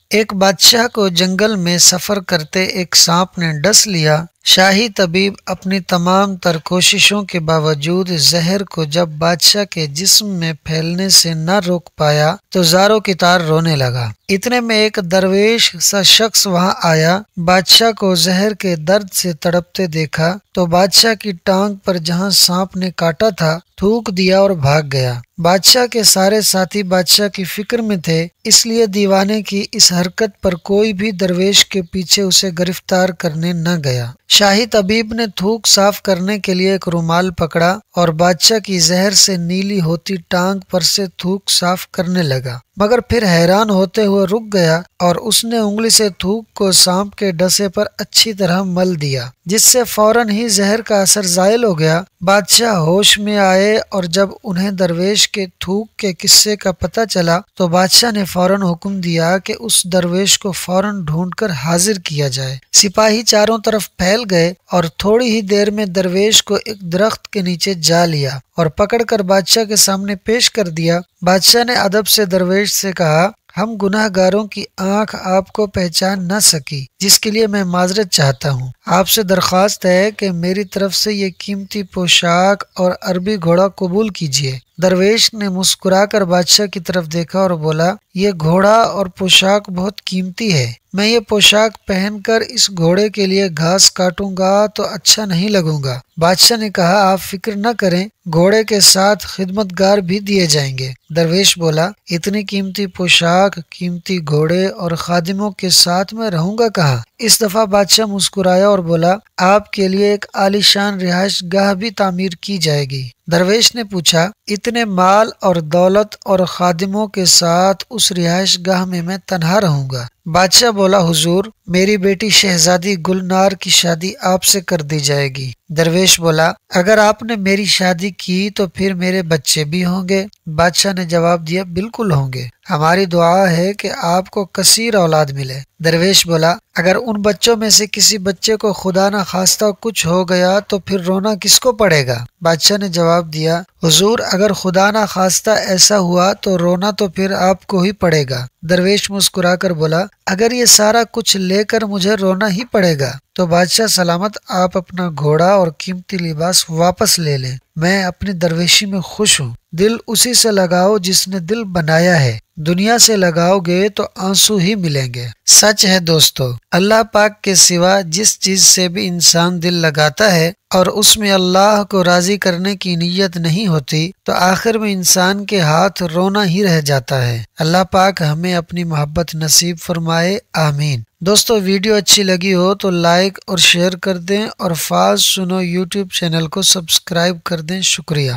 ایک بادشاہ کو جنگل میں سفر کرتے ایک سانپ نے ڈس لیا۔ شاہی طبیب اپنی تمام تر کوششوں کے باوجود زہر کو جب بادشاہ کے جسم میں پھیلنے سے نہ روک پایا تو زاروں کی طرح رونے لگا۔ اتنے میں ایک درویش سا شخص وہاں آیا۔ بادشاہ کو زہر کے درد سے تڑپتے دیکھا تو بادشاہ کی ٹانگ پر جہاں سانپ نے کاٹا تھا تھوک دیا اور بھاگ گیا۔ بادشاہ کے سارے ساتھی بادشاہ کی فکر میں تھے، اس لیے دیوانے کی اس حرکت پر کوئی بھی درویش کے پیچھے اسے گرفتار کرنے نہ گیا۔ شاہی طبیب نے تھوک صاف کرنے کے لیے ایک رومال پکڑا اور بادشاہ کی زہر سے نیلی ہوتی ٹانگ پر سے تھوک صاف کرنے لگا، مگر پھر حیران ہوتے ہوئے رک گیا اور اس نے انگلی سے تھوک کو سانپ کے ڈسے پر اچھی طرح مل دیا، جس سے فوراً ہی زہر کا اثر زائل ہو گیا۔ بادشاہ ہوش میں آئے اور جب انہیں درویش کے تھوک کے قصے کا پتہ چلا تو بادشاہ نے فوراً حکم دیا کہ اس درویش کو فوراً ڈھونڈ کر حاضر کیا جائے۔ سپاہی چاروں طرف پھیل گئے اور تھوڑی ہی دیر میں درویش کو ایک درخت کے نیچے جا لیا اور پکڑ کر بادشاہ کے سامنے پیش کر دیا۔ بادشاہ نے ادب سے درویش سے کہا، ہم گناہ گاروں کی آنکھ آپ کو پہچان نہ سکی، جس کے لیے میں معذرت چاہتا ہوں۔ آپ سے درخواست ہے کہ میری طرف سے یہ قیمتی پوشاک اور عربی گھوڑا قبول کیجیے۔ درویش نے مسکرا کر بادشاہ کی طرف دیکھا اور بولا، یہ گھوڑا اور پوشاک بہت قیمتی ہے، میں یہ پوشاک پہن کر اس گھوڑے کے لیے گھاس کاٹوں گا تو اچھا نہیں لگوں گا۔ بادشاہ نے کہا، آپ فکر نہ کریں، گھوڑے کے ساتھ خدمت گار بھی دیے جائیں گے۔ درویش بولا، اتنی قیمتی پوشاک، قیمتی گھوڑے اور خادموں کے ساتھ میں رہوں گا کہاں؟ اس دفعہ بادشاہ مسکرایا اور بولا، آپ کے لیے ایک عالیشان رہائش گاہ بھی تعمیر کی جائے گی۔ درویش نے پوچھا، اتنے مال اور دولت اور خادموں کے ساتھ اس رہائش گاہ میں میں تنہا رہوں گا؟ بادشاہ بولا، حضور، میری بیٹی شہزادی گلنار کی شادی آپ سے کر دی جائے گی۔ درویش بولا، اگر آپ نے میری شادی کی تو پھر میرے بچے بھی ہوں گے؟ بادشاہ نے جواب دیا، بالکل ہوں گے، ہماری دعا ہے کہ آپ کو کثیر اولاد ملے۔ درویش بولا، اگر ان بچوں میں سے کسی بچے کو خدا نہ خواستہ کچھ ہو گیا تو پھر رونا کس کو پڑے گا؟ بادشاہ نے جواب دیا، حضور، اگر خدا نہ خواستہ ایسا ہوا تو رونا تو پھر آپ کو ہی پڑے گا۔ درویش مسکرا کر بولا، اگر یہ سارا کچھ لے کر مجھے رونا ہی پڑے گا تو بادشاہ سلامت، آپ اپنا گھوڑا اور قیمتی لباس واپس لے لیں، میں اپنی درویشی میں خوش ہوں۔ دل اسی سے لگاؤ جس نے دل بنایا ہے، دنیا سے لگاؤ گے تو آنسو ہی ملیں گے۔ سچ ہے دوستو، اللہ پاک کے سوا جس چیز سے بھی انسان دل لگاتا ہے اور اس میں اللہ کو راضی کرنے کی نیت نہیں ہوتی تو آخر میں انسان کے ہاتھ رونا ہی رہ جاتا ہے۔ اللہ پاک ہمیں اپنی محبت نصیب فرمائے، آمین۔ دوستو، ویڈیو اچھی لگی ہو تو لائک اور شیئر کر دیں اور فاز سنو یوٹیوب چینل کو سبسکرائب کر دیں۔ شکریہ۔